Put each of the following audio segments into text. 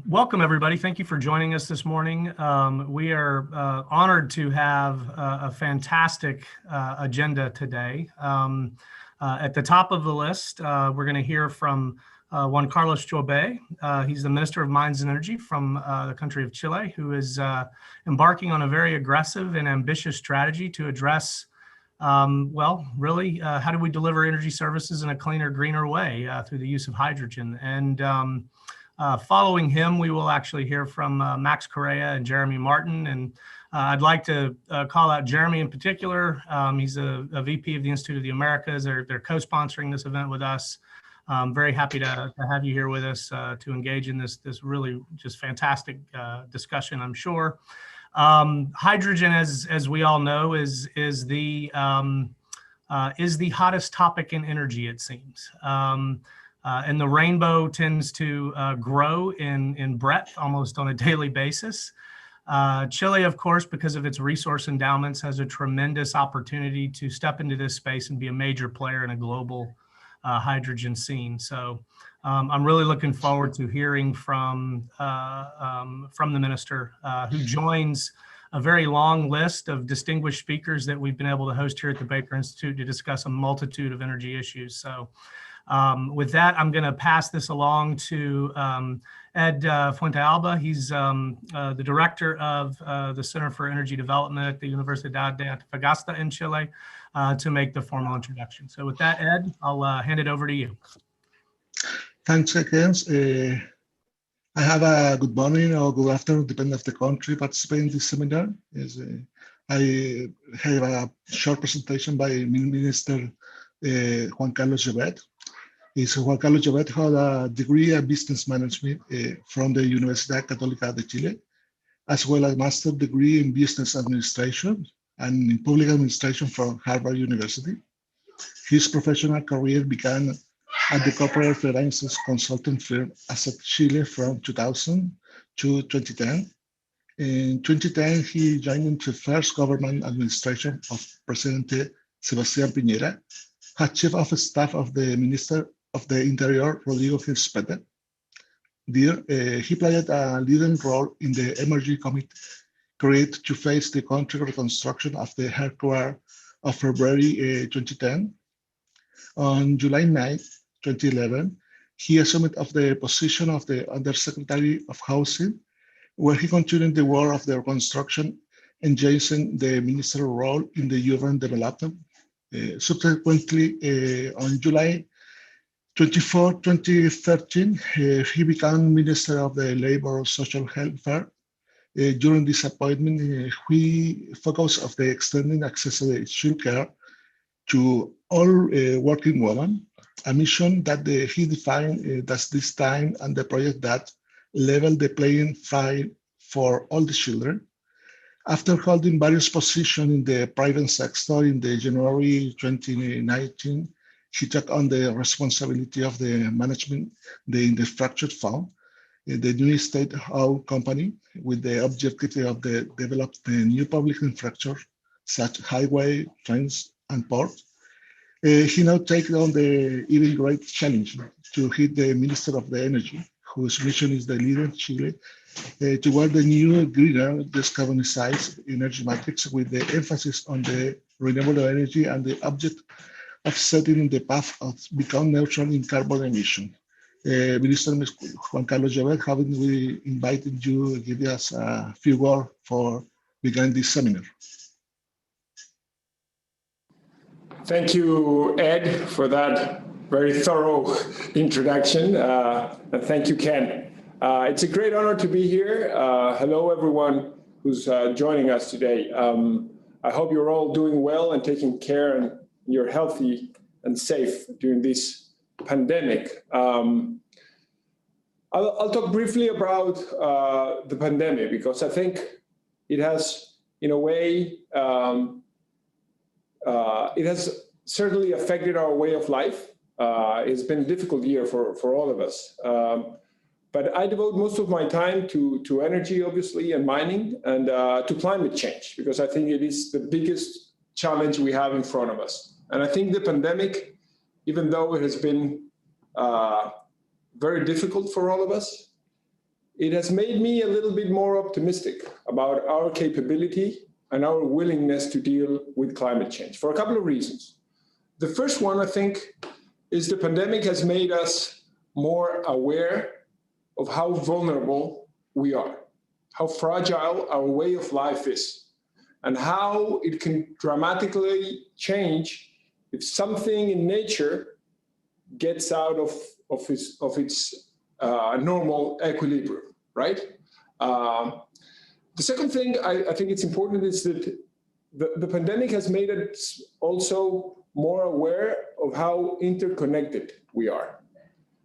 Welcome, everybody. Thank you for joining us this morning. We are honored to have a fantastic agenda today. At the top of the list, we're going to hear from Juan Jobet. He's the Minister of Mines and Energy from the country of Chile, who is embarking on a very aggressive and ambitious strategy to address, well, really, how do we deliver energy services in a cleaner, greener way through the use of hydrogen? And following him, we will actually hear from Max Correa and Jeremy Martin. And I'd like to call out Jeremy in particular. He's a VP of the Institute of the Americas. They're co-sponsoring this event with us. I'm very happy to have you here with us to engage in this really just fantastic discussion, I'm sure. Hydrogen, as we all know, is the hottest topic in energy, it seems. And the rainbow tends to grow in breadth almost on a daily basis. Chile, of course, because of its resource endowments, has a tremendous opportunity to step into this space and be a major player in a global hydrogen scene. So I'm really looking forward to hearing from the minister, who joins a very long list of distinguished speakers that we've been able to host here at the Baker Institute to discuss a multitude of energy issues. So with that, I'm going to pass this along to Ed Fuentealba. He's the director of the Center for Energy Development at the Universidad de Antofagasta in Chile to make the formal introduction. So with that, Ed, I'll hand it over to you. Thanks again. I have a good morning or good afternoon, depending on the country participating in this seminar. I have a short presentation by Minister Juan Jobet. Juan Jobet had a degree in business management from the Universidad Católica de Chile, as well as a master's degree in business administration and in public administration from Harvard University. His professional career began at the corporate finances consulting firm Asset Chile from 2000 to 2010. In 2010, he joined the first government administration of President Sebastián Piñera, as chief of staff of the Minister of the Interior, Rodrigo Gispete. There, he played a leading role in the emergency committee created to face the country reconstruction of the headquarters of February 2010. On July 9, 2011, he assumed of the position of the Undersecretary of Housing, where he continued the work of the reconstruction, engaging the ministerial role in the urban development. Subsequently, on July 24, 2013, he became Minister of the Labor Social Welfare. During this appointment, he focused on the extending access to child care to all working women, a mission that he defined as this time and the project that leveled the playing field for all the children. After holding various positions in the private sector in the January 2019, he took on the responsibility of the management, the infrastructure fund, the new state-owned company with the objective of develop the new public infrastructure, such highway, trains, and ports. He now takes on the even great challenge to hit the Minister of the Energy, whose mission is the leader in Chile toward the new greener decarbonized energy matrix with the emphasis on the renewable energy and the object of setting the path of become neutral in carbon emission. Minister Juan Jobet, having we invited you to give us a few words for beginning this seminar. Thank you, Ed, for that very thorough introduction. And thank you, Ken. It's a great honor to be here. Hello, everyone who's joining us today. I hope you're all doing well and taking care and you're healthy and safe during this pandemic. I'll talk briefly about the pandemic because I think it has, in a way, it has certainly affected our way of life. It's been a difficult year for all of us. But I devote most of my time to energy, obviously, and mining, and to climate change, because I think it is the biggest challenge we have in front of us. And I think the pandemic, even though it has been very difficult for all of us, it has made me a little bit more optimistic about our capability and our willingness to deal with climate change for a couple of reasons. The first one, I think, is the pandemic has made us more aware of how vulnerable we are, how fragile our way of life is, and how it can dramatically change if something in nature gets out of its normal equilibrium, right? The second thing I think it's important is that the pandemic has made us also more aware of how interconnected we are.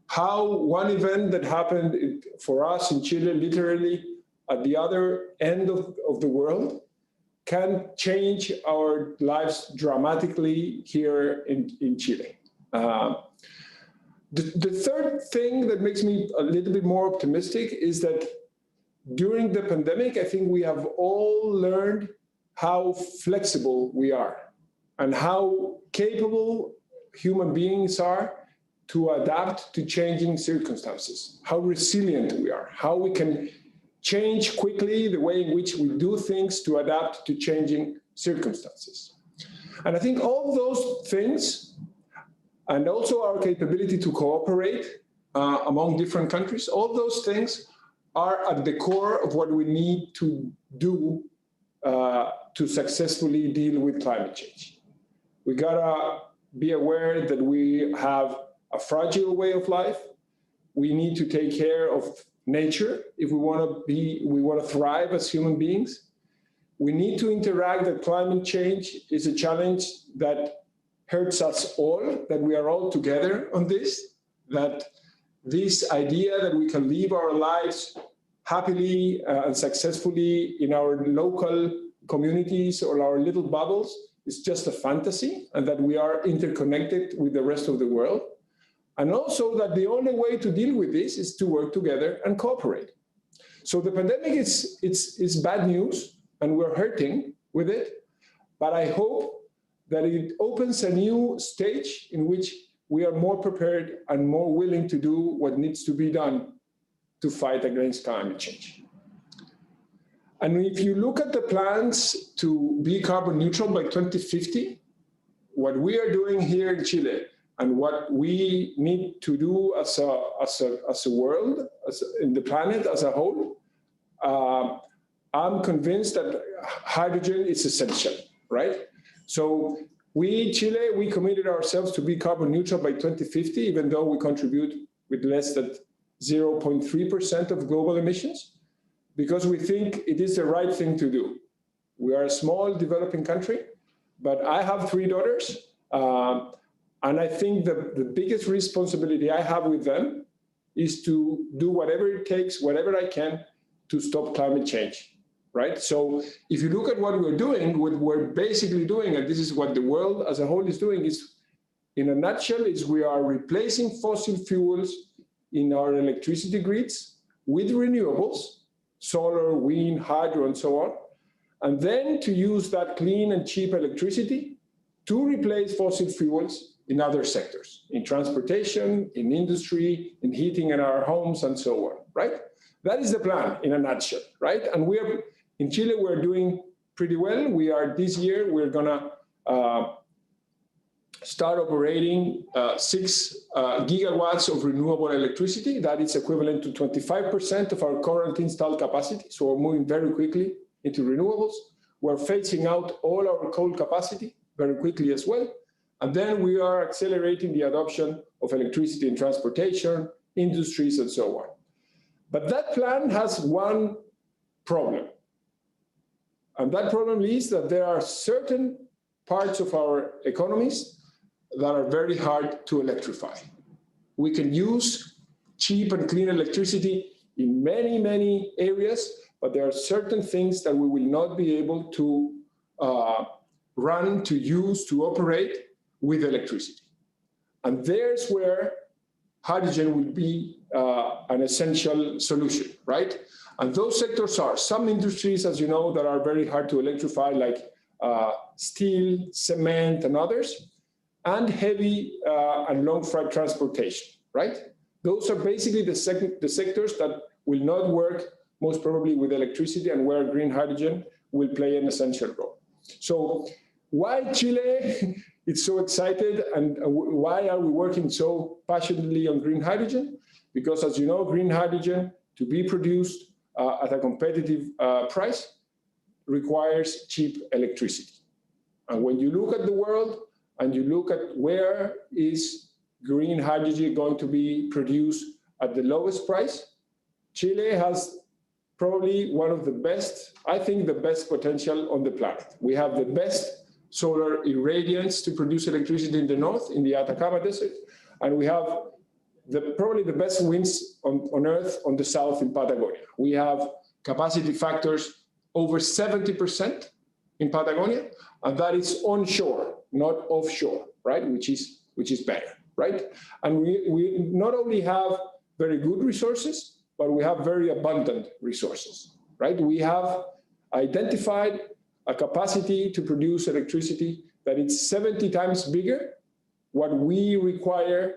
How one event that happened for us in Chile, literally at the other end of the world, can change our lives dramatically here in Chile. The third thing that makes me a little bit more optimistic is that during the pandemic, I think we have all learned how flexible we are and how capable human beings are to adapt to changing circumstances, how resilient we are, how we can change quickly the way in which we do things to adapt to changing circumstances. And I think all those things, and also our capability to cooperate among different countries, all those things are at the core of what we need to do to successfully deal with climate change. We gotta be aware that we have a fragile way of life. We need to take care of nature if we want to thrive as human beings. We need to interact that climate change is a challenge that hurts us all, that we are all together on this, that this idea that we can live our lives happily and successfully in our local communities or our little bubbles is just a fantasy, and that we are interconnected with the rest of the world. And also that the only way to deal with this is to work together and cooperate. So the pandemic is bad news, and we're hurting with it, but I hope that it opens a new stage in which we are more prepared and more willing to do what needs to be done to fight against climate change. And if you look at the plans to be carbon neutral by 2050, what we are doing here in Chile and what we need to do as a world, in the planet as a whole, I'm convinced that hydrogen is essential, right? So we, Chile, we committed ourselves to be carbon neutral by 2050, even though we contribute with less than 0.3% of global emissions, because we think it is the right thing to do. We are a small developing country, but I have 3 daughters, and I think the biggest responsibility I have with them is to do whatever it takes, whatever I can, to stop climate change, right? So if you look at what we're doing, what we're basically doing, and this is what the world as a whole is doing, is, in a nutshell, is we are replacing fossil fuels in our electricity grids with renewables, solar, wind, hydro, and so on, and then to use that clean and cheap electricity to replace fossil fuels in other sectors, in transportation, in industry, in heating in our homes, and so on, right? That is the plan in a nutshell, right? And in Chile, we're doing pretty well. This year, we're gonna start operating 6 gigawatts of renewable electricity. That is equivalent to 25% of our current installed capacity. So we're moving very quickly into renewables. We're phasing out all our coal capacity very quickly as well. And then we are accelerating the adoption of electricity in transportation, industries, and so on. But that plan has one problem. And that problem is that there are certain parts of our economies that are very hard to electrify. We can use cheap and clean electricity in many, many areas, but there are certain things that we will not be able to run, to use, to operate with electricity. And there's where hydrogen will be an essential solution, right? And those sectors are some industries, as you know, that are very hard to electrify, like steel, cement, and others, and heavy and long freight transportation, right? Those are basically the sectors that will not work most probably with electricity, and where green hydrogen will play an essential role. So why Chile is so excited, and why are we working so passionately on green hydrogen? Because as you know, green hydrogen, to be produced at a competitive price, requires cheap electricity. And when you look at the world and you look at where is green hydrogen going to be produced at the lowest price, Chile has probably one of the best, I think the best potential on the planet. We have the best solar irradiance to produce electricity in the north, in the Atacama Desert, and we have probably the best winds on Earth on the south in Patagonia. We have capacity factors over 70% in Patagonia, and that is onshore, not offshore, right? Which is better, right? And we not only have very good resources, but we have very abundant resources, right? We have identified a capacity to produce electricity that is 70 times bigger what we require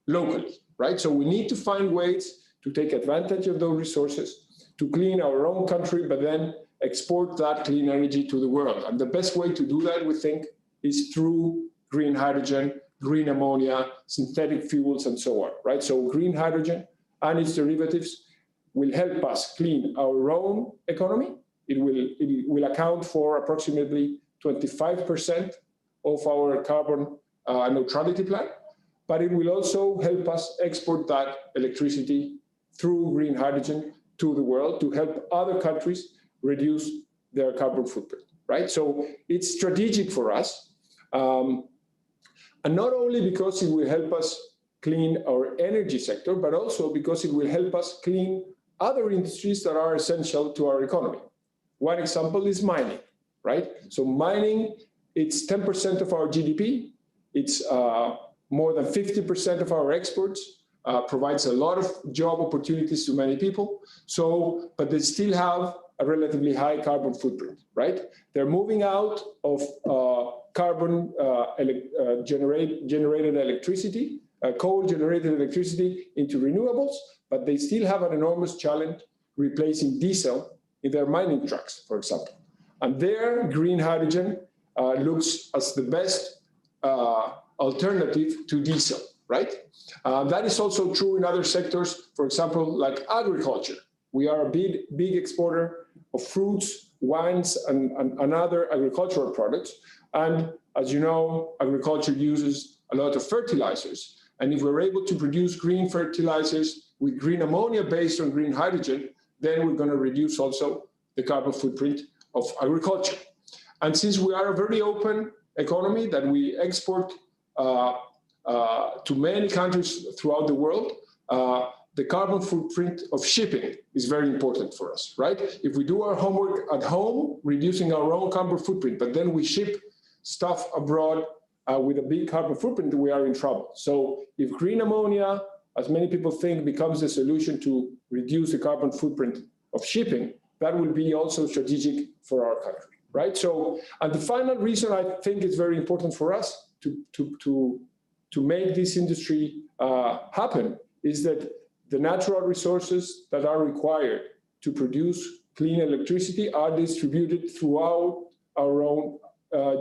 locally, right? So we need to find ways to take advantage of those resources, to clean our own country, but then export that clean energy to the world. And the best way to do that, we think, is through green hydrogen, green ammonia, synthetic fuels, and so on, right? So green hydrogen and its derivatives will help us clean our own economy. It will account for approximately 25% of our carbon neutrality plan, but it will also help us export that electricity through green hydrogen to the world to help other countries reduce their carbon footprint, right? So it's strategic for us. And not only because it will help us clean our energy sector, but also because it will help us clean other industries that are essential to our economy. One example is mining, right? So mining, it's 10% of our GDP. It's more than 50% of our exports, provides a lot of job opportunities to many people. So, but they still have a relatively high carbon footprint, right? They're moving out of carbon generated electricity, coal-generated electricity into renewables, but they still have an enormous challenge replacing diesel in their mining trucks, for example. And there, green hydrogen looks as the best alternative to diesel, right? That is also true in other sectors, for example, like agriculture. We are a big exporter of fruits, wines, and other agricultural products. And as you know, agriculture uses a lot of fertilizers. And if we're able to produce green fertilizers with green ammonia based on green hydrogen, then we're going to reduce also the carbon footprint of agriculture. And since we are a very open economy that we export to many countries throughout the world, the carbon footprint of shipping is very important for us, right? If we do our homework at home, reducing our own carbon footprint, but then we ship stuff abroad with a big carbon footprint, we are in trouble. So if green ammonia, as many people think, becomes the solution to reduce the carbon footprint of shipping, that will be also strategic for our country, right? So, and the final reason I think is very important for us to make this industry happen is that the natural resources that are required to produce clean electricity are distributed throughout our own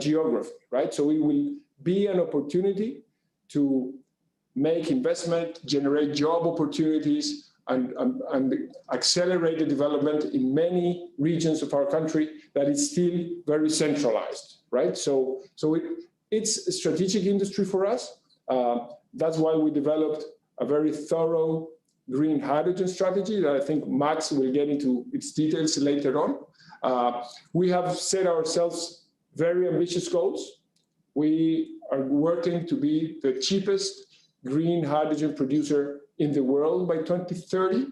geography, right? So it will be an opportunity to make investment, generate job opportunities, and accelerate the development in many regions of our country that is still very centralized, right? So it's a strategic industry for us. That's why we developed a very thorough green hydrogen strategy that I think Max will get into its details later on. We have set ourselves very ambitious goals. We are working to be the cheapest green hydrogen producer in the world by 2030.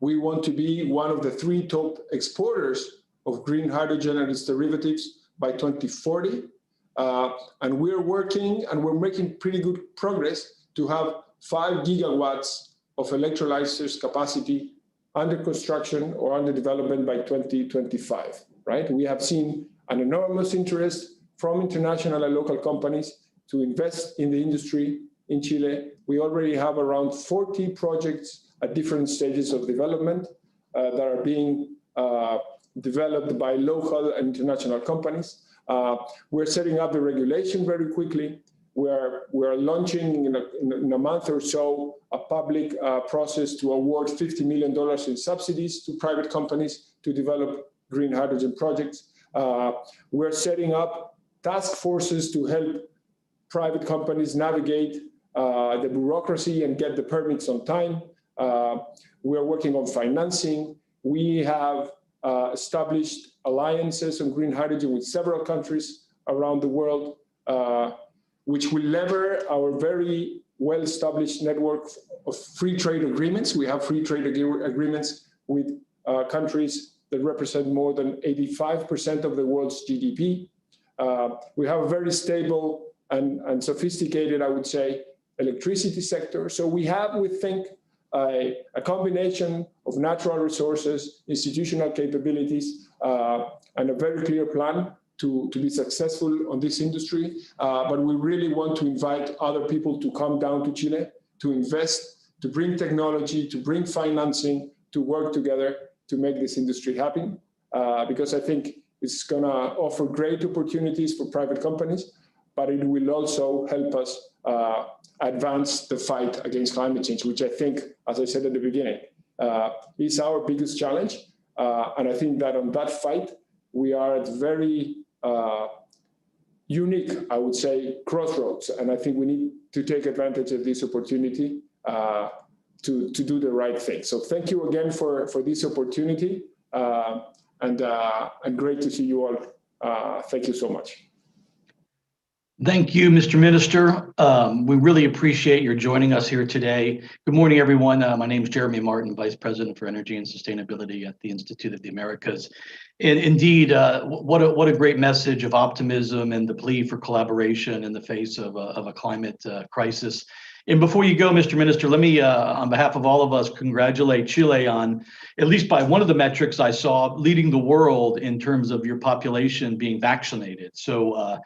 We want to be one of the 3 top exporters of green hydrogen and its derivatives by 2040. And we're working and we're making pretty good progress to have 5 gigawatts of electrolyzers capacity under construction or under development by 2025, right? We have seen an enormous interest from international and local companies to invest in the industry in Chile. We already have around 40 projects at different stages of development that are being developed by local and international companies. We're setting up the regulation very quickly. We're launching in a month or so a public process to award $50 million in subsidies to private companies to develop green hydrogen projects. We're setting up task forces to help private companies navigate the bureaucracy and get the permits on time. We're working on financing. We have established alliances on green hydrogen with several countries around the world, which will lever our very well-established network of free trade agreements. We have free trade agreements with countries that represent more than 85% of the world's GDP. We have a very stable and sophisticated, I would say, electricity sector. So we have, we think, a combination of natural resources, institutional capabilities, and a very clear plan to be successful on this industry. But we really want to invite other people to come down to Chile, to invest, to bring technology, to bring financing, to work together to make this industry happen. Because I think it's going to offer great opportunities for private companies, but it will also help us advance the fight against climate change, which I think, as I said at the beginning, is our biggest challenge. And I think that on that fight, we are at very unique, I would say, crossroads. And I think we need to take advantage of this opportunity to do the right thing. So thank you again for this opportunity. And great to see you all. Thank you so much. Thank you, Mr. Minister. We really appreciate your joining us here today. Good morning, everyone. My name is Jeremy Martin, Vice President for Energy and Sustainability at the Institute of the Americas. And indeed, what a great message of optimism and the plea for collaboration in the face of a climate crisis. And before you go, Mr. Minister, let me, on behalf of all of us, congratulate Chile on, at least by one of the metrics I saw, leading the world in terms of your population being vaccinated. So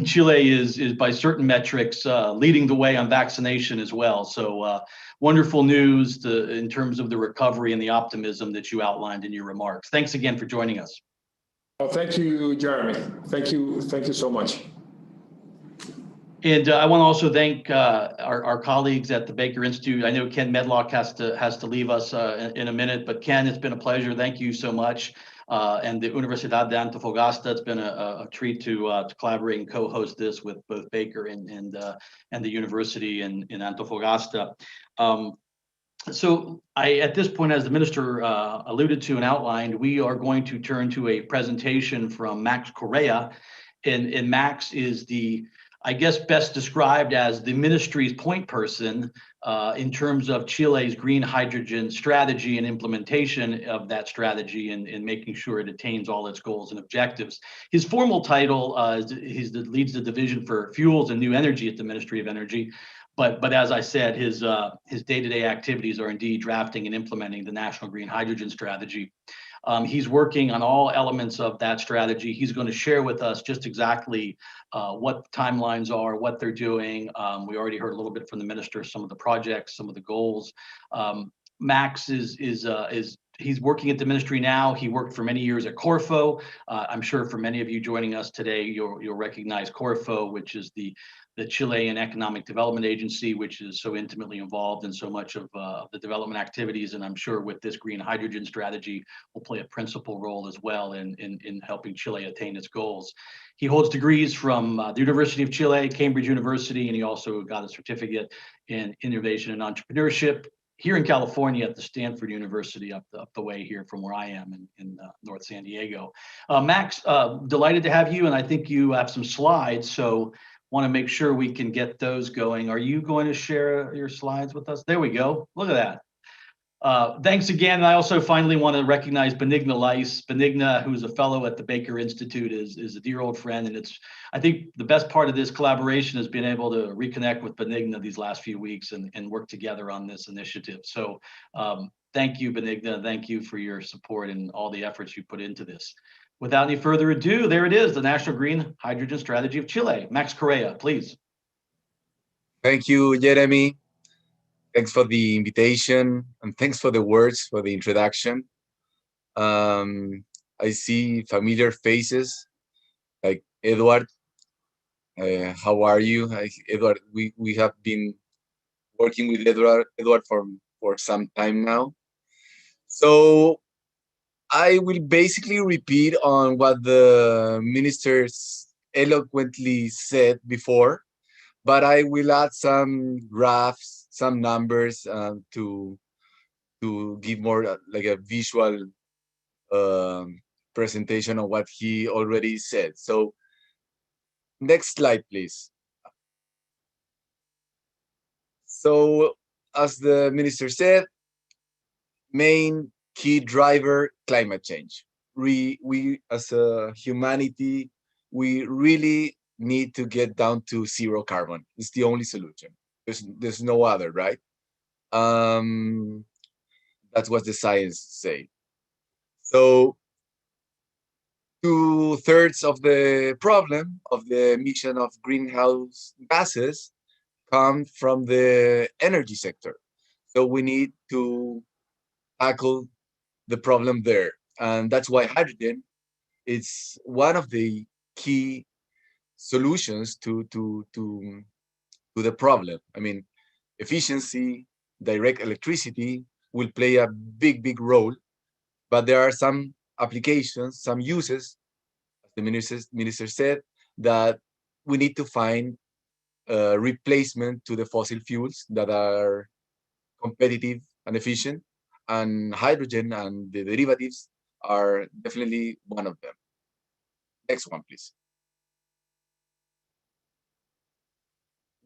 Chile is by certain metrics leading the way on vaccination as well. So wonderful news in terms of the recovery and the optimism that you outlined in your remarks. Thanks again for joining us. Oh, thank you, Jeremy. Thank you so much. And I want to also thank our colleagues at the Baker Institute. I know Ken Medlock has to leave us in a minute, but Ken, it's been a pleasure. Thank you so much. And the Universidad de Antofagasta, it's been a treat to collaborate and co-host this with both Baker and the university in Antofagasta. So at this point, as the minister alluded to and outlined, we are going to turn to a presentation from Max Correa. And Max is I guess best described as the ministry's point person in terms of Chile's green hydrogen strategy and implementation of that strategy and making sure it attains all its goals and objectives. His formal title leads the division for fuels and new energy at the Ministry of Energy. But as I said, his day-to-day activities are indeed drafting and implementing the National Green Hydrogen Strategy. He's working on all elements of that strategy. He's going to share with us just exactly what the timelines are, what they're doing. We already heard a little bit from the minister, some of the projects, some of the goals. Max he's working at the ministry now. He worked for many years at Corfo. I'm sure for many of you joining us today, you'll recognize Corfo, which is the Chilean Economic Development Agency, which is so intimately involved in so much of the development activities. And I'm sure with this green hydrogen strategy will play a principal role as well in helping Chile attain its goals. He holds degrees from the University of Chile, Cambridge University, and he also got a certificate in innovation and entrepreneurship here in California at the Stanford University up the way here from where I am in North San Diego. Max, delighted to have you, and I think you have some slides, so want to make sure we can get those going. Are you going to share your slides with us? There we go. Look at that. Thanks again. And I also finally want to recognize Benigna Lice. Benigna, who's a fellow at the Baker Institute, is a dear old friend. And I think the best part of this collaboration has been able to reconnect with Benigna these last few weeks and work together on this initiative. So thank you, Benigna. Thank you for your support and all the efforts you put into this. Without any further ado, there it is, the National Green Hydrogen Strategy of Chile. Max Correa, please. Thank you, Jeremy. Thanks for the invitation and thanks for the words for the introduction. I see familiar faces like Edward. How are you? Edward, we have been working with Edward for some time now. So I will basically repeat on what the ministers eloquently said before, but I will add some graphs, some numbers to give more like a visual presentation of what he already said. So next slide, please. So as the minister said, main key driver, climate change. We as a humanity, we really need to get down to zero carbon. It's the only solution. There's no other, right? That's what the science say. So 2/3 of the problem of the emission of greenhouse gases come from the energy sector. So we need to tackle the problem there. And that's why hydrogen is one of the key solutions to the problem. I mean, efficiency, direct electricity will play a big role, but there are some applications, some uses, as the minister said, that we need to find a replacement to the fossil fuels that are competitive and efficient, and hydrogen and the derivatives are definitely one of them. Next one, please.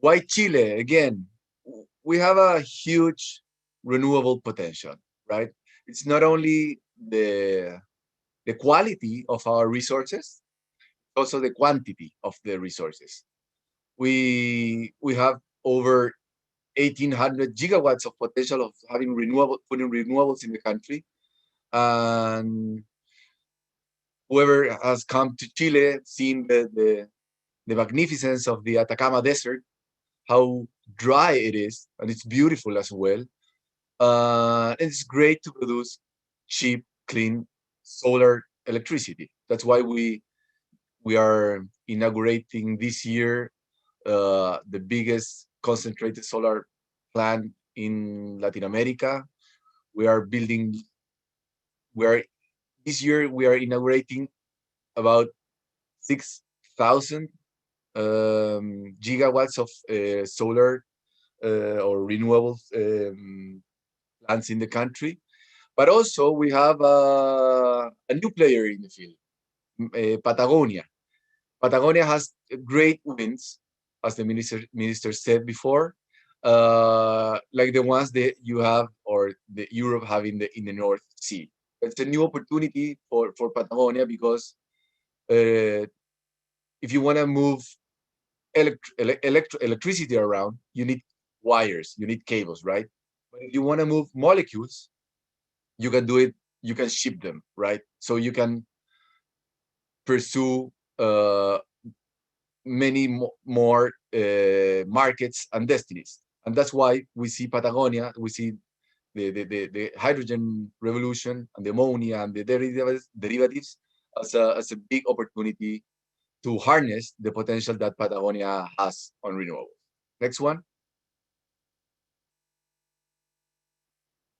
Why Chile? Again, we have a huge renewable potential, right? It's not only the quality of our resources, also the quantity of the resources. We have over 1,800 gigawatts of potential of having putting renewables in the country. And whoever has come to Chile, seen the magnificence of the Atacama Desert, how dry it is, and it's beautiful as well. It's great to produce cheap, clean solar electricity. That's why we are inaugurating this year the biggest concentrated solar plant in Latin America. We are building. This year we are inaugurating about 6,000 gigawatts of solar or renewable plants in the country. But also we have a new player in the field, Patagonia. Patagonia has great winds, as the minister said before, like the ones that you have or that Europe have in the North Sea. It's a new opportunity for Patagonia because if you want to move electricity around, you need wires, you need cables, right? But if you want to move molecules, you can do it, you can ship them, right? So you can pursue many more markets and destinies. And that's why we see Patagonia, we see the hydrogen revolution and the ammonia and the derivatives as a big opportunity to harness the potential that Patagonia has on renewables. Next one.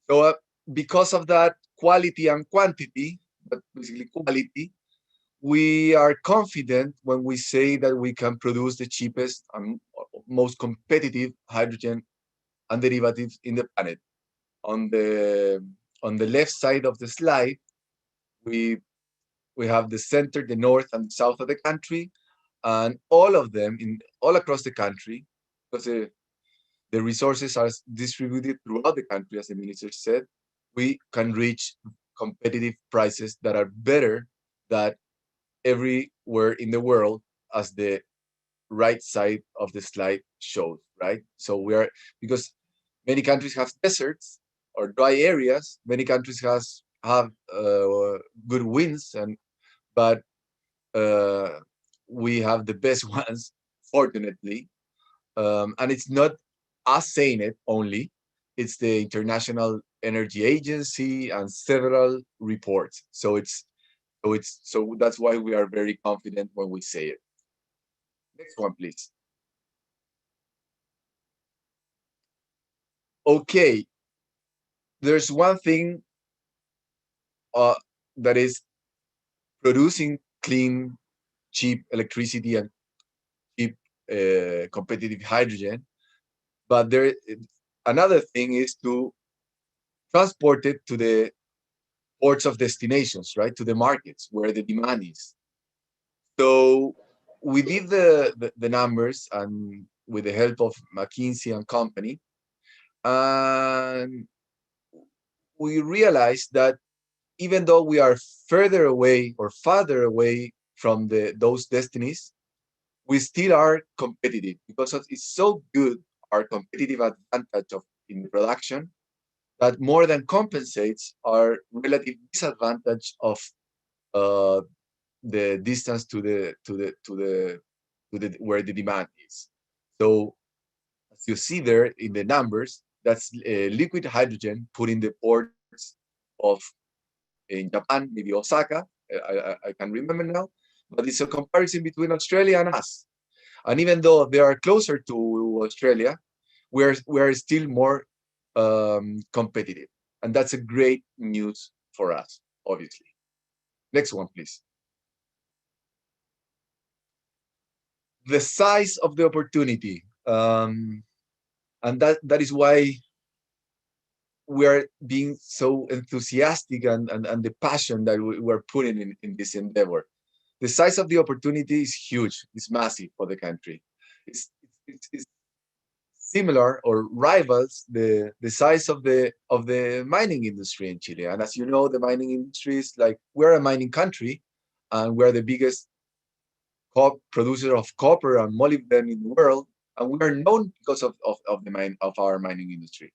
So because of that quality and quantity, but basically quality, we are confident when we say that we can produce the cheapest and most competitive hydrogen and derivatives in the planet. On the left side of the slide, we have the center, the north and the south of the country, and all of them all across the country, because the resources are distributed throughout the country, as the minister said, we can reach competitive prices that are better than everywhere in the world, as the right side of the slide shows, right? So because many countries have deserts or dry areas, many countries have good winds, but we have the best ones, fortunately. And it's not us saying it only, it's the International Energy Agency and several reports. So that's why we are very confident when we say it. Next one, please. Okay, there's one thing that is producing clean, cheap electricity and cheap, competitive hydrogen. But another thing is to transport it to the ports of destinations, right? To the markets where the demand is. So we did the numbers, and with the help of McKinsey and company, and we realized that even though we are further away or farther away from those destinies, we still are competitive because it's so good, our competitive advantage in production, that more than compensates our relative disadvantage of the distance to the where the demand is. So as you see there in the numbers, that's liquid hydrogen put in the ports of in Japan, maybe Osaka. I can remember now, but it's a comparison between Australia and us. And even though they are closer to Australia, we're still more competitive, and that's a great news for us, obviously. Next one, please. The size of the opportunity, and that is why we are being so enthusiastic, and the passion that we're putting in this endeavor. The size of the opportunity is huge. It's massive for the country. It's similar or rivals the size of the mining industry in Chile. And as you know, the mining industry is like, we're a mining country, and we're the biggest producer of copper and molybdenum in the world, and we are known because of our mining industry.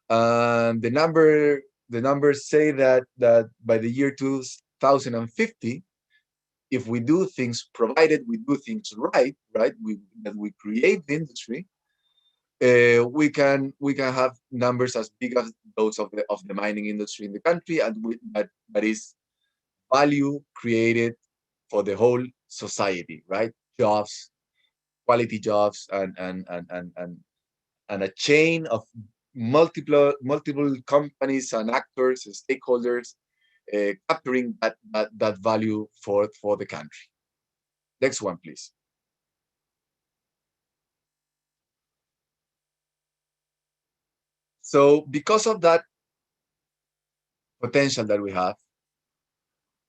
And the numbers say that by the year 2050, if we do things, provided we do things right, that we create the industry, we can have numbers as big as those of the mining industry in the country, and that is value created for the whole society, right? Jobs, quality jobs, and a chain of multiple companies and actors and stakeholders capturing that value for the country. Next one, please. So because of that potential that we have,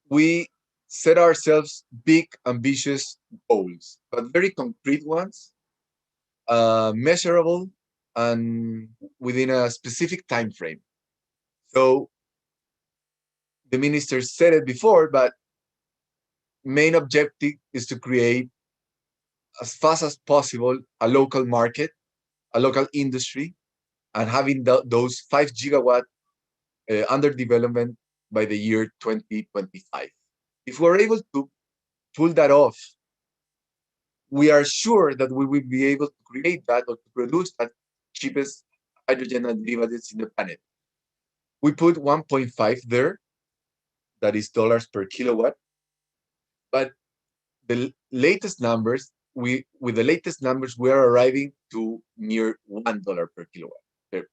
we set ourselves big, ambitious goals, but very concrete ones, measurable, and within a specific time frame. So the minister said it before, but main objective is to create as fast as possible a local market, a local industry, and having those 5 gigawatt under development by the year 2025. If we're able to pull that off, we are sure that we will be able to create that or to produce that cheapest hydrogen and derivatives in the planet. We put 1.5 there, that is dollars per kilowatt. But the latest numbers, we are arriving to near $1 per kilowatt,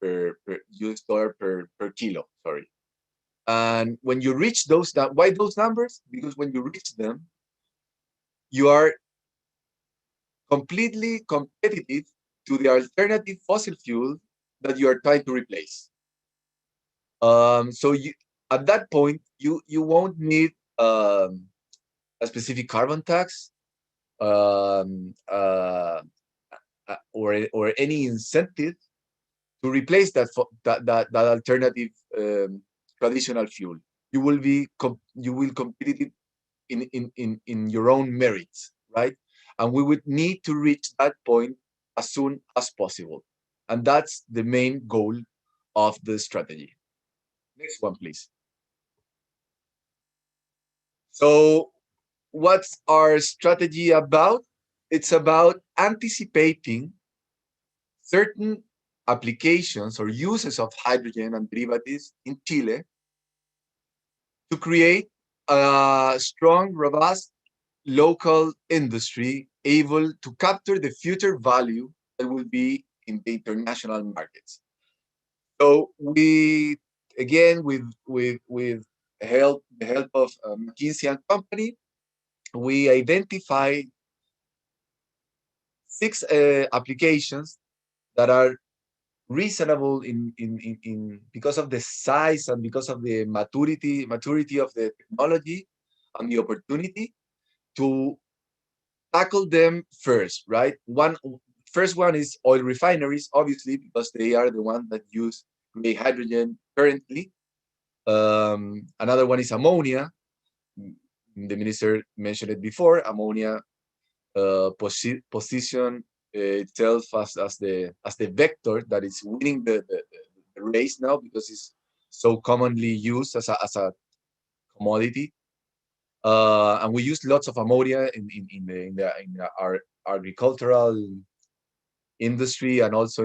per US dollar per kilo, sorry. And when you reach those, why those numbers? Because when you reach them, you are completely competitive to the alternative fossil fuel that you are trying to replace. So at that point, you won't need a specific carbon tax or any incentive to replace that alternative traditional fuel. You will compete in your own merits, right? And we would need to reach that point as soon as possible. And that's the main goal of the strategy. Next one, please. So what's our strategy about? It's about anticipating certain applications or uses of hydrogen and derivatives in Chile to create a strong, robust local industry able to capture the future value that will be in the international markets. So we, again, with the help of McKinsey and Company, we identify 6 applications that are reasonable in because of the size and because of the maturity of the technology and the opportunity to tackle them first, right? First one is oil refineries, obviously, because they are the ones that use gray hydrogen currently. Another one is ammonia. The minister mentioned it before. Ammonia position itself as the vector that is winning the race now because it's so commonly used as a commodity. And we use lots of ammonia in our agricultural industry and also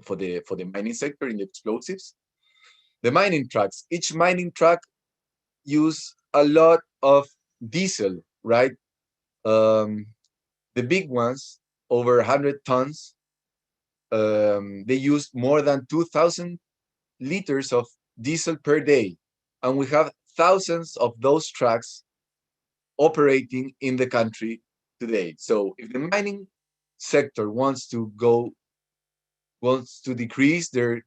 for the mining sector in the explosives. The mining trucks, each mining truck use a lot of diesel, right? The big ones, over 100 tons, they use more than 2,000 liters of diesel per day. And we have thousands of those trucks operating in the country today. So if the mining sector wants to decrease their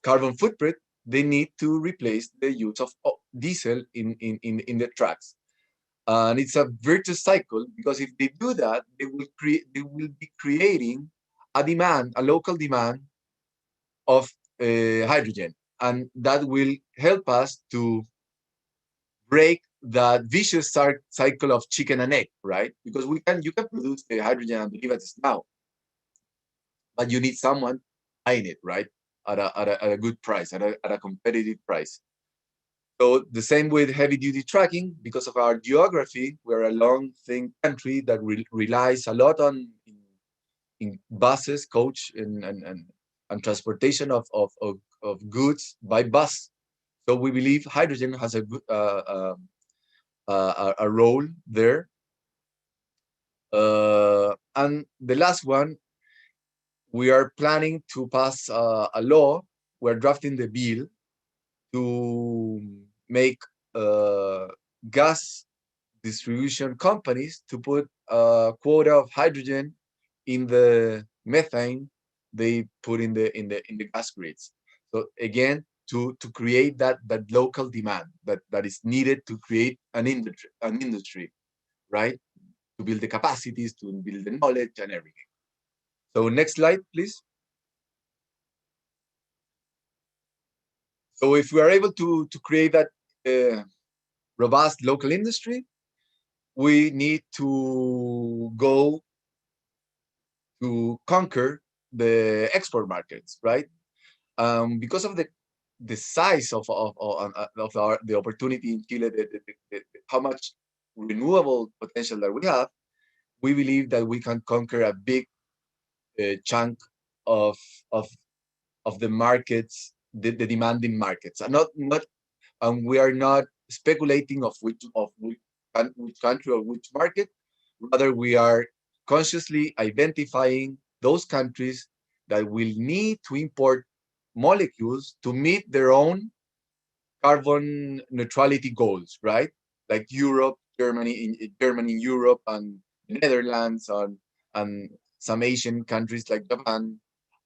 carbon footprint, they need to replace the use of diesel in the trucks. And it's a virtuous cycle because if they do that, they will be creating a local demand of hydrogen, and that will help us to break that vicious cycle of chicken and egg, right? Because you can produce the hydrogen and derivatives now, but you need someone buying it, right? At a good price, at a competitive price. So the same with heavy duty trucking, because of our geography, we're a long, thin country that relies a lot on in buses, coach, and transportation of goods by bus. So we believe hydrogen has a good a role there. And the last one, we are planning to pass a law. We're drafting the bill to make gas distribution companies to put a quota of hydrogen in the methane they put in the gas grids. So again, to create that local demand that is needed to create an industry, right? To build the capacities, to build the knowledge and everything. So next slide, please. So if we are able to create that robust local industry, we need to go to conquer the export markets, right? Because of the size of the opportunity in Chile, how much renewable potential that we have, we believe that we can conquer a big chunk of the markets, the demanding markets, and we are not speculating of which country or which market. Rather, we are consciously identifying those countries that will need to import molecules to meet their own carbon neutrality goals, right? Like Europe, Germany, Europe, and the Netherlands, and some Asian countries like Japan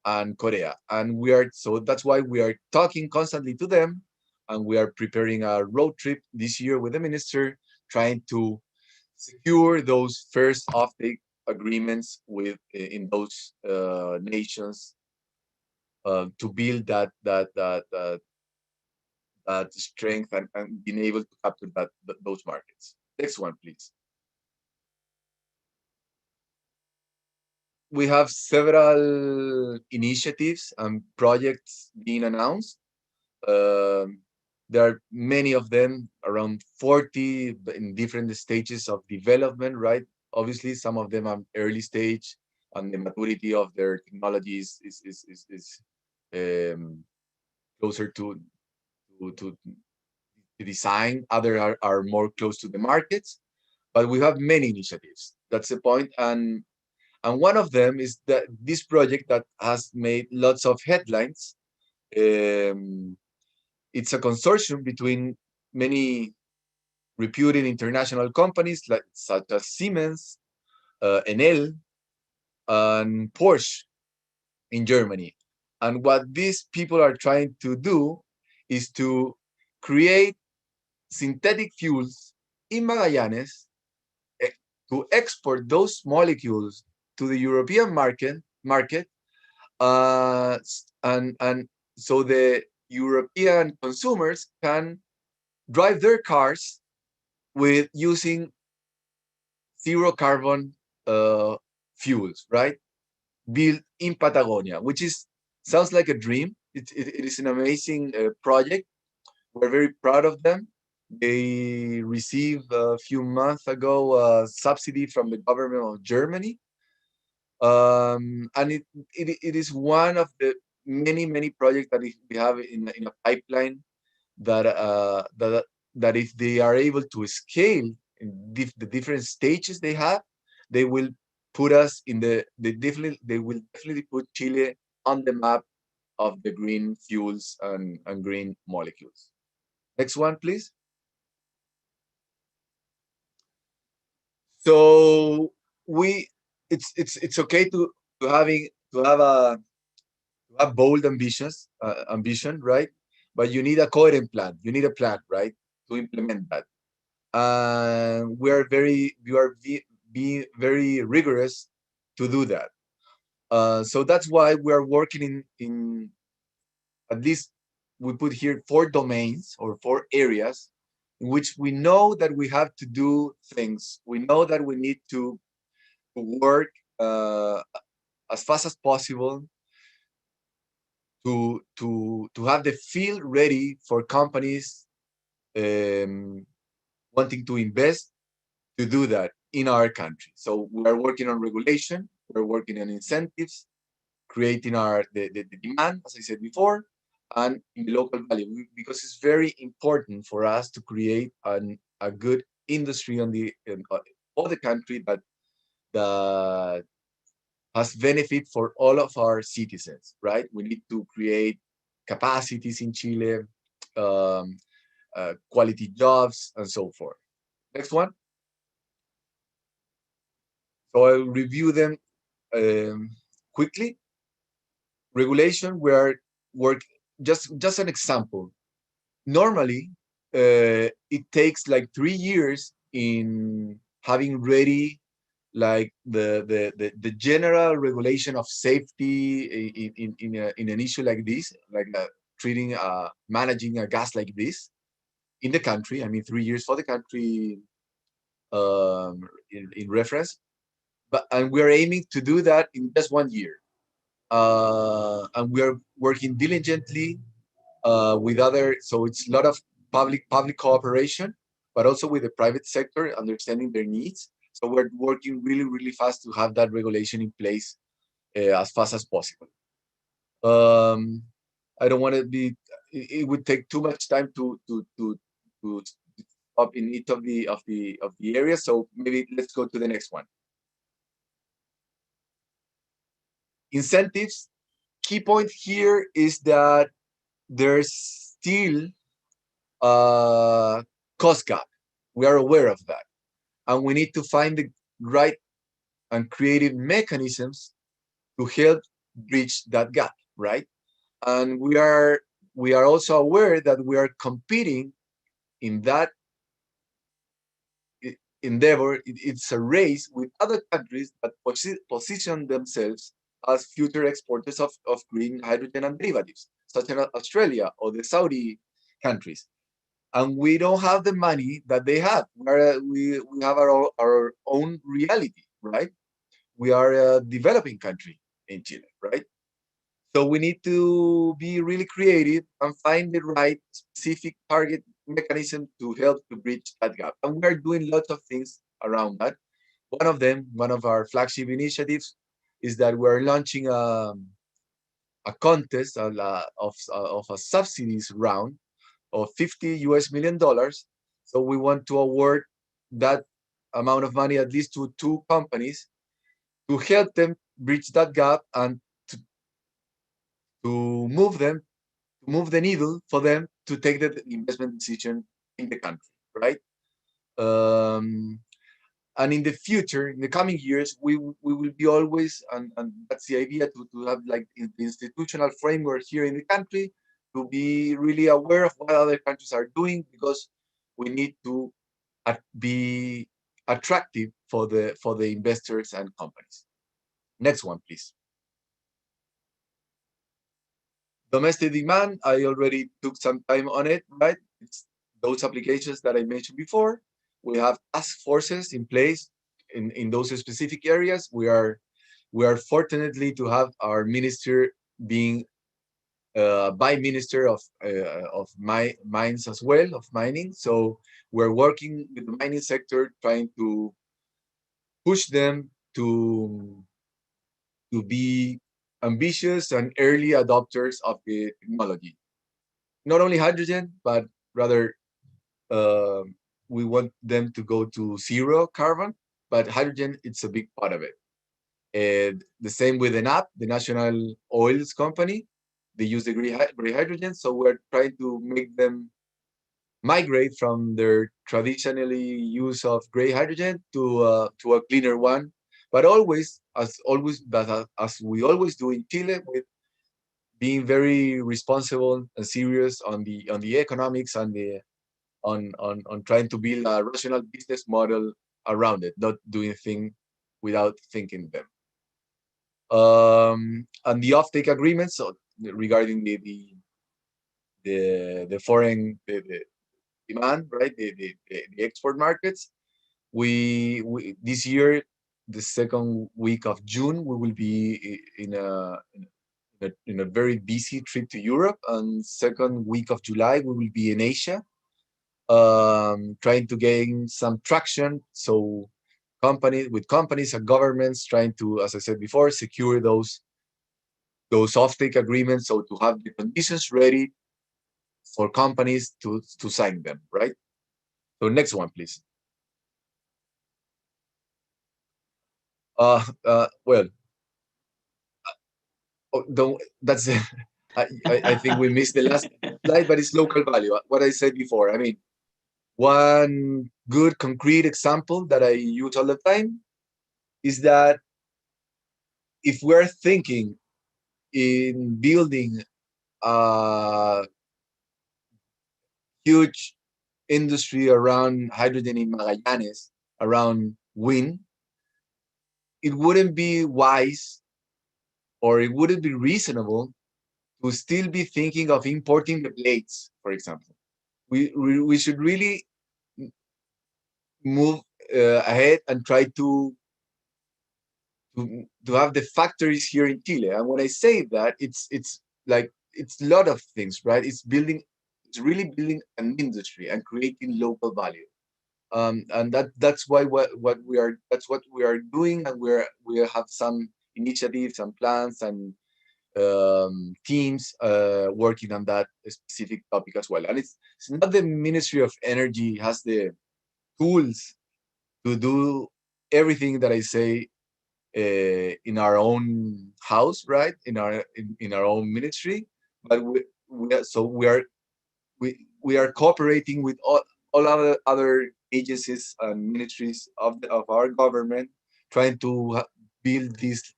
and Correa. And so that's why we are talking constantly to them, and we are preparing a road trip this year with the minister, trying to secure those first offtake agreements in those nations to build that strength and being able to capture those markets. Next one, please. We have several initiatives and projects being announced. There are many of them, around 40 in different stages of development, right? Obviously, some of them are early stage, and the maturity of their technologies is closer to design. Other are more close to the markets, but we have many initiatives. That's the point. And one of them is that this project that has made lots of headlines. It's a consortium between many reputed international companies like such as Siemens, Enel, and Porsche in Germany. And what these people are trying to do is to create synthetic fuels in Magallanes to export those molecules to the European market, and so the European consumers can drive their cars with using zero carbon fuels, right? Built in Patagonia, which is sounds like a dream. It is an amazing project. We're very proud of them. They received a few months ago a subsidy from the government of Germany. And it is one of the many projects that we have in a pipeline that if they are able to scale in the different stages they have, they will put us in they will definitely put Chile on the map of the green fuels and green molecules. Next one, please. So it's okay to have bold ambition, right? But you need a coherent plan. You need a plan, right, to implement that. And we are being very rigorous to do that. So that's why we are working in at least we put here 4 domains or 4 areas in which we know that we have to do things. We know that we need to work as fast as possible to have the field ready for companies wanting to invest to do that in our country. So we are working on regulation, we're working on incentives, creating the demand, as I said before, and in the local value, because it's very important for us to create a good industry on all the country that has benefit for all of our citizens, right? We need to create capacities in Chile, quality jobs, and so forth. Next one. So I'll review them quickly. Regulation, just an example. Normally, it takes like 3 years in having ready like the general regulation of safety in an issue like this, like managing a gas like this in the country. I mean, 3 years for the country in reference, and we're aiming to do that in just 1 year. And we are working diligently with so it's a lot of public cooperation, but also with the private sector, understanding their needs. So we're working really fast to have that regulation in place as fast as possible. I don't want to be. It would take too much time to stop in each of the areas. So maybe let's go to the next one. Incentives. Key point here is that there's still a cost gap. We are aware of that, and we need to find the right and creative mechanisms to help bridge that gap, right? And we are also aware that we are competing in that endeavor. It's a race with other countries that position themselves as future exporters of green hydrogen and derivatives, such as Australia or the Saudi countries. And we don't have the money that they have. We have our own reality, right? We are a developing country in Chile, right? So we need to be really creative and find the right specific target mechanism to help to bridge that gap. And we're doing lots of things around that. One of our flagship initiatives is that we're launching a contest of a subsidies round of $50 million. So we want to award that amount of money at least to 2 companies to help them bridge that gap and to move the needle for them to take the investment decision in the country, right? And in the future, in the coming years, we will be always, and that's the idea, to have like the institutional framework here in the country, to be really aware of what other countries are doing, because we need to be attractive for the investors and companies. Next one, please. Domestic demand, I already took some time on it, right? It's those applications that I mentioned before. We have task forces in place in those specific areas. We are fortunately to have our minister being by minister of mines as well, of mining. So we're working with the mining sector, trying to push them to be ambitious and early adopters of the technology. Not only hydrogen, but rather we want them to go to 0 carbon, but hydrogen, it's a big part of it. And the same with the NAP, the National Oils Company. They use the gray hydrogen, so we're trying to make them migrate from their traditionally use of gray hydrogen to a cleaner one. But always, as we always do in Chile, with being very responsible and serious on the economics and on trying to build a rational business model around it, not doing things without thinking them. And the offtake agreements, so regarding the foreign demand, right? The export markets. We this year, the second week of June, we will be in a very busy trip to Europe, and second week of July we will be in Asia, trying to gain some traction. So companies and governments trying to, as I said before, secure those offtake agreements, so to have the conditions ready for companies to sign them, right? So next one, please. Well, that's I think we missed the last slide, but it's local value. What I said before. I mean, one good concrete example that I use all the time is that if we're thinking in building a huge industry around hydrogen in Magallanes, around wind, it wouldn't be wise or it wouldn't be reasonable to still be thinking of importing the blades, for example. We should really move ahead and try to have the factories here in Chile. And when I say that, it's like it's a lot of things, right? It's really building an industry and creating local value. And that's what we are doing, and we have some initiatives and plans and teams working on that specific topic as well. And it's not the Ministry of Energy has the tools to do everything that I say in our own house, right? In our own ministry, but we are cooperating with all other agencies and ministries of our government, trying to build this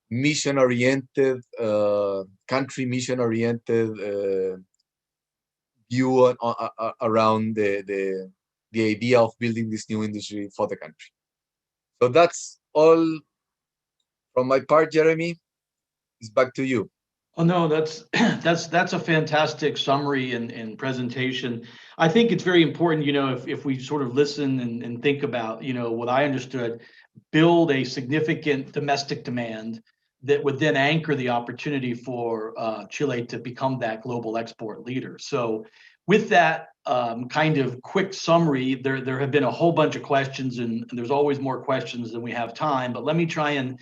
mission-oriented, country mission-oriented view around the idea of building this new industry for the country. So that's all from my part, Jeremy. It's back to you. Oh no, that's a fantastic summary and presentation. I think it's very important, if we sort of listen and think about, what I understood, build a significant domestic demand that would then anchor the opportunity for Chile to become that global export leader. So with that kind of quick summary, there have been a whole bunch of questions, and there's always more questions than we have time, but let me try and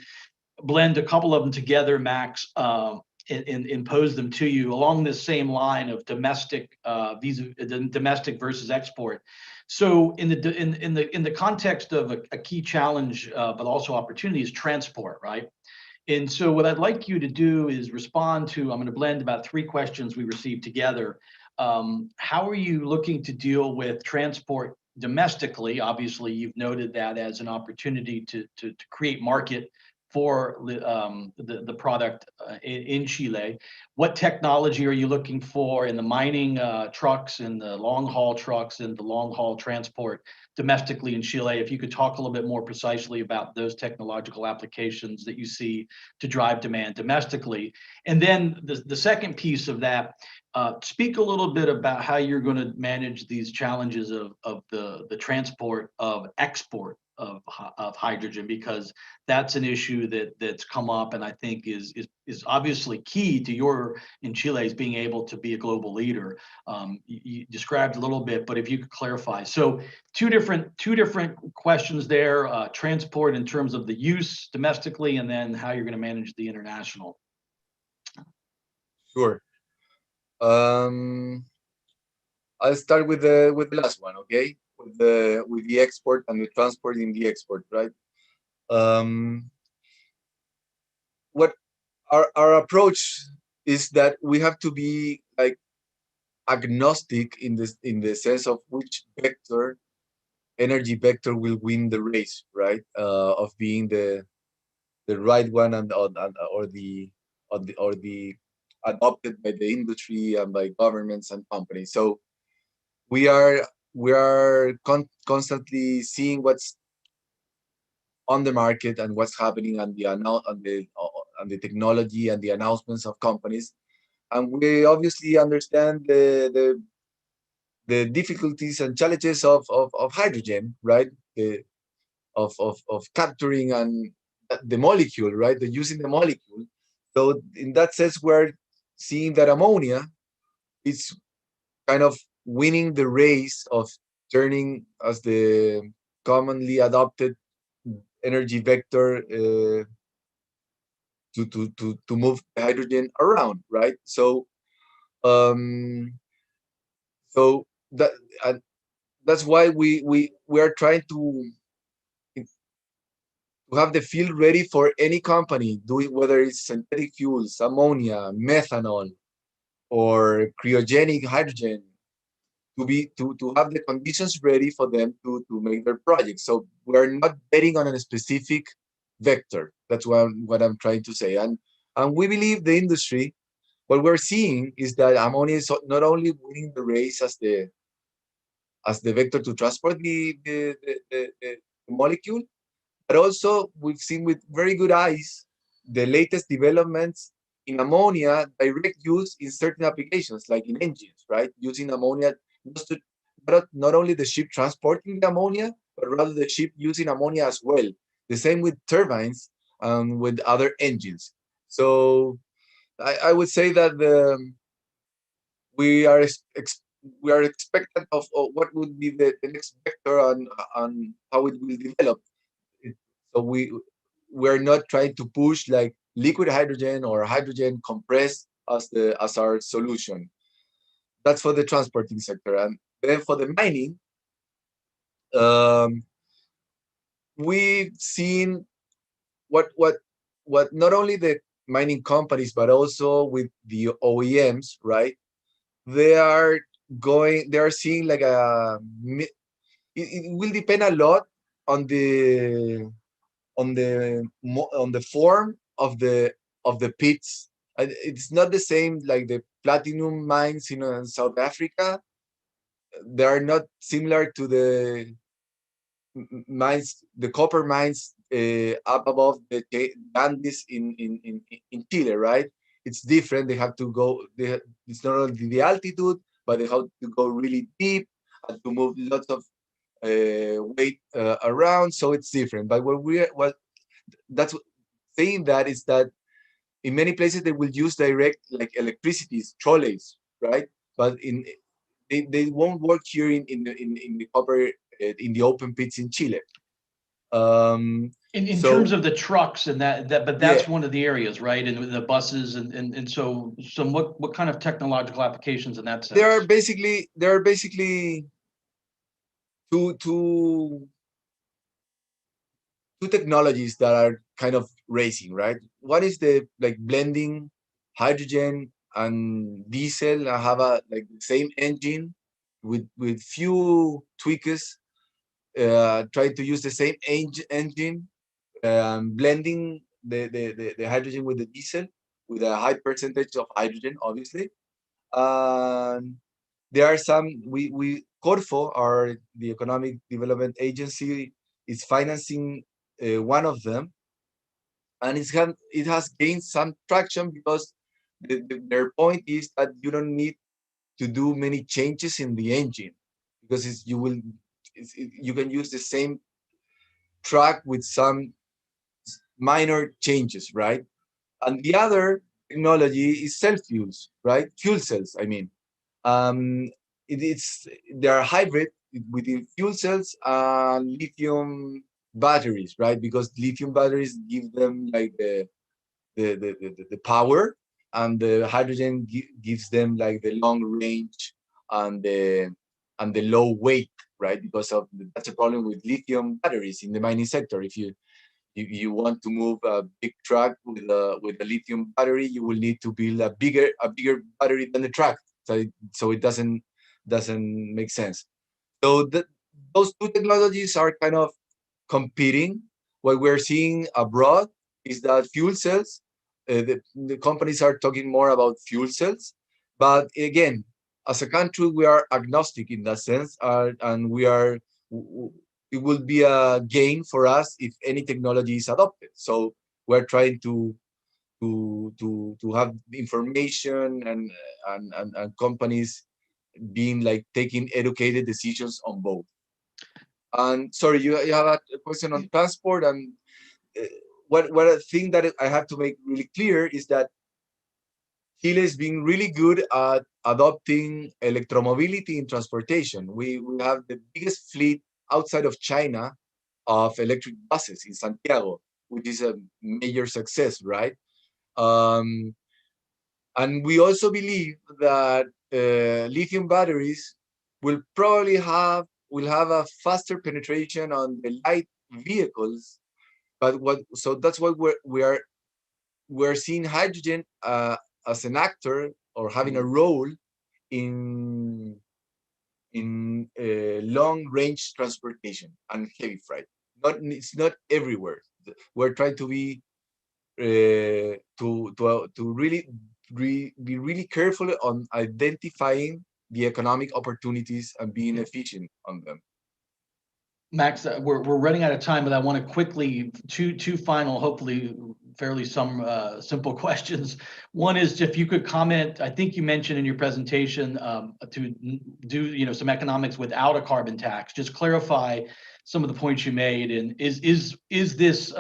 blend a couple of them together, Max, and pose them to you along this same line of domestic domestic versus export. So in the context of a key challenge, but also opportunity, is transport, right? And so what I'd like you to do is respond to, I'm going to blend about 3 questions we received together. How are you looking to deal with transport domestically? Obviously, you've noted that as an opportunity to create market for the product in Chile. What technology are you looking for in the mining trucks and the long haul trucks and the long haul transport domestically in Chile? If you could talk a little bit more precisely about those technological applications that you see to drive demand domestically. And then the second piece of that, speak a little bit about how you're going to manage these challenges of the transport of export of hydrogen, because that's an issue that's come up, and I think is obviously key to your in Chile's being able to be a global leader. You described a little bit, but if you could clarify. So two different questions there: transport in terms of the use domestically, and then how you're going to manage the international. Sure. I'll start with the last one, okay? With the export and the transport in the export, right? What our approach is that we have to be like agnostic in the sense of which energy vector will win the race, right? Of being the right one or the adopted by the industry and by governments and companies. So we are constantly seeing what's on the market and what's happening on the technology and the announcements of companies, and we obviously understand the difficulties and challenges of hydrogen, right? Of capturing and the molecule, right? The using the molecule. So in that sense, we're seeing that ammonia is kind of winning the race of turning as the commonly adopted energy vector to move hydrogen around, right? So so that's why we are trying to have the field ready for any company doing, whether it's synthetic fuels, ammonia, methanol, or cryogenic hydrogen, to have the conditions ready for them to make their projects. So we're not betting on a specific vector. That's what I'm trying to say. And we believe the industry, what we're seeing is that ammonia is not only winning the race as the vector to transport the molecule, but also we've seen with very good eyes the latest developments in ammonia direct use in certain applications, like in engines, right? Using ammonia not only the ship transporting the ammonia, but rather the ship using ammonia as well. The same with turbines and with other engines. So I would say that we are expectant of what would be the next vector on how it will develop. So we're not trying to push like liquid hydrogen or hydrogen compressed as our solution. That's for the transporting sector. And then for the mining, we've seen what not only the mining companies, but also with the OEMs, right? They are seeing like it will depend a lot on the form of the pits. It's not the same like the platinum mines in South Africa. They are not similar to the mines, the copper mines up above the Andes in Chile, right? It's different. They have to go. It's not only the altitude, but they have to go really deep and to move lots of weight around. So it's different. But that's saying that is that in many places they will use direct like electricity trolleys, right? But they won't work here in the copper in the open pits in Chile. In So- terms of the trucks and but Yeah. that's one of the areas, right? And the buses and so what kind of technological applications in that sense? There are basically two technologies that are kind of racing, right? One is the like blending hydrogen and diesel. I have a like the same engine with few tweaks, trying to use the same engine, blending the hydrogen with the diesel with a high percentage of hydrogen, obviously. And there are some we Corfo, or the Economic Development Agency, is financing one of them, and it has gained some traction because their point is that you don't need to do many changes in the engine, because you can use the same track with some minor changes, right? And the other technology is cell fuels, right? Fuel cells, I mean. Um, they are hybrid with the fuel cells and lithium batteries, right? Because lithium batteries give them like the power, and the hydrogen gives them like the long range and the low weight, right? Because that's a problem with lithium batteries in the mining sector. If you want to move a big truck with a lithium battery, you will need to build a bigger battery than the truck. So it doesn't make sense. So those two technologies are kind of competing. What we're seeing abroad is that fuel cells, the companies are talking more about fuel cells, but again, as a country, we are agnostic in that sense, and it will be a gain for us if any technology is adopted. So we're trying to have information and companies being like taking educated decisions on both. And sorry, you have a question on transport, and what a thing that I have to make really clear is that Chile is being really good at adopting electromobility in transportation. We have the biggest fleet outside of China of electric buses in Santiago, which is a major success, right? And we also believe that lithium batteries will have a faster penetration on the light vehicles. But that's why we're seeing hydrogen as an actor, or having a role in long range transportation and heavy freight. It's not everywhere. We're trying to be to really be really careful on identifying the economic opportunities and being efficient on them. Max, we're running out of time, but I want to quickly two final, hopefully fairly simple questions. One is if you could comment. I think you mentioned in your presentation to do some economics without a carbon tax. Just clarify some of the points you made, and is this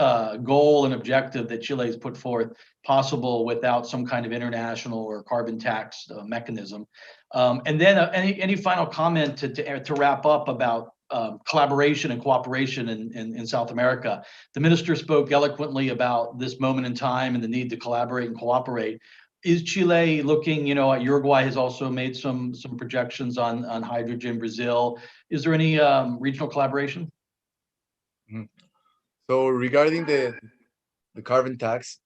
goal and objective that Chile has put forth possible without some kind of international or carbon tax mechanism? And then any final comment to wrap up about collaboration and cooperation in South America. The minister spoke eloquently about this moment in time and the need to collaborate and cooperate. Is Chile looking, Uruguay has also made some projections on hydrogen, Brazil. Is there any regional collaboration? Mm-hmm. So regarding the carbon tax,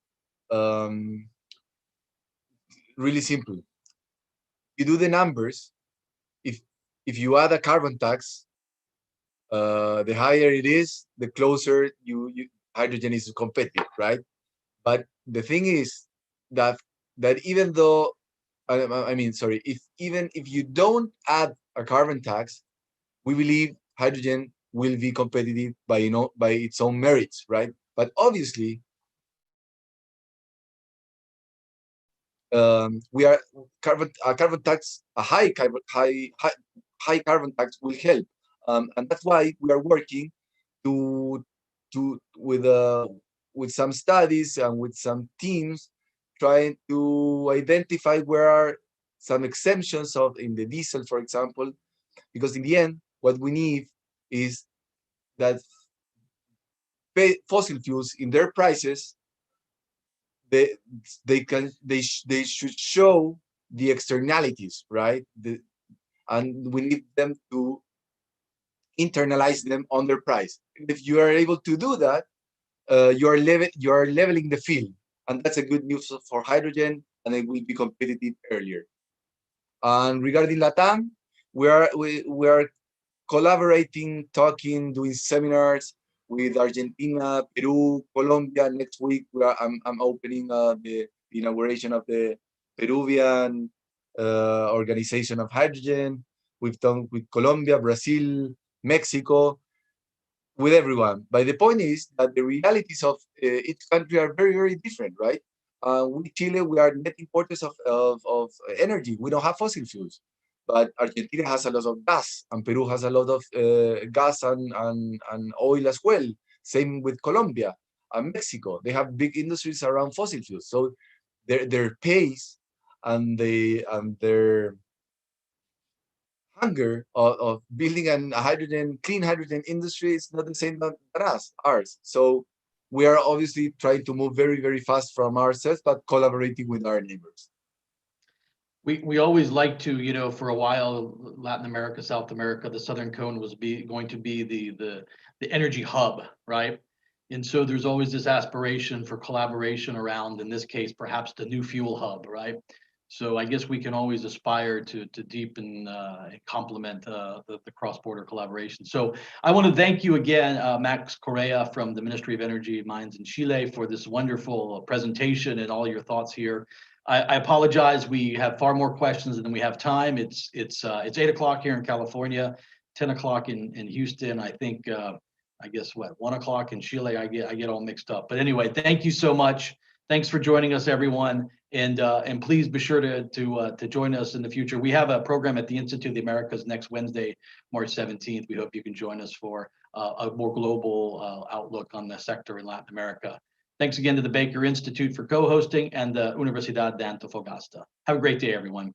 really simple. You do the numbers. If you add a carbon tax, the higher it is, the closer hydrogen is competitive, right? But the thing is that even though, even if you don't add a carbon tax, we believe hydrogen will be competitive by its own merits, right? But obviously, a high carbon tax will help, and that's why we are working with some studies and with some teams trying to identify where are some exemptions in the diesel, for example, because in the end, what we need is that fossil fuels in their prices, they should show the externalities, right? And we need them to internalize them on their price. If you are able to do that, you are leveling the field, and that's a good news for hydrogen, and it will be competitive earlier. And regarding LATAM, we are collaborating, talking, doing seminars with Argentina, Peru, Colombia. Next week, I'm opening the inauguration of the Peruvian Organization of Hydrogen. We've done with Colombia, Brazil, Mexico, with everyone. But the point is that the realities of each country are very, very different, right? We Chile, we are net importers of energy. We don't have fossil fuels. But Argentina has a lot of gas, and Peru has a lot of gas and oil as well. Same with Colombia and Mexico. They have big industries around fossil fuels. So their pace and their hunger of building a clean hydrogen industry is not the same as ours. So we are obviously trying to move very, very fast from ourselves, but collaborating with our neighbors. We always like to, you know, for a while, Latin America, South America, the Southern Cone was going to be the energy hub, right? And so there's always this aspiration for collaboration around, in this case, perhaps the new fuel hub, right? So I guess we can always aspire to deepen and complement the cross-border collaboration. So I want to thank you again, Max Correa from the Ministry of Energy and Mines in Chile, for this wonderful presentation and all your thoughts here. I apologize. We have far more questions than we have time. It's 8 o'clock here in California, 10 o'clock in Houston. I think I guess what 1 o'clock in Chile. I get all mixed up. But anyway, thank you so much. Thanks for joining us, everyone. And please be sure to join us in the future. We have a program at the Institute of the Americas next Wednesday, March 17th. We hope you can join us for a more global outlook on the sector in Latin America. Thanks again to the Baker Institute for co-hosting and the Universidad de Antofagasta. Have a great day, everyone.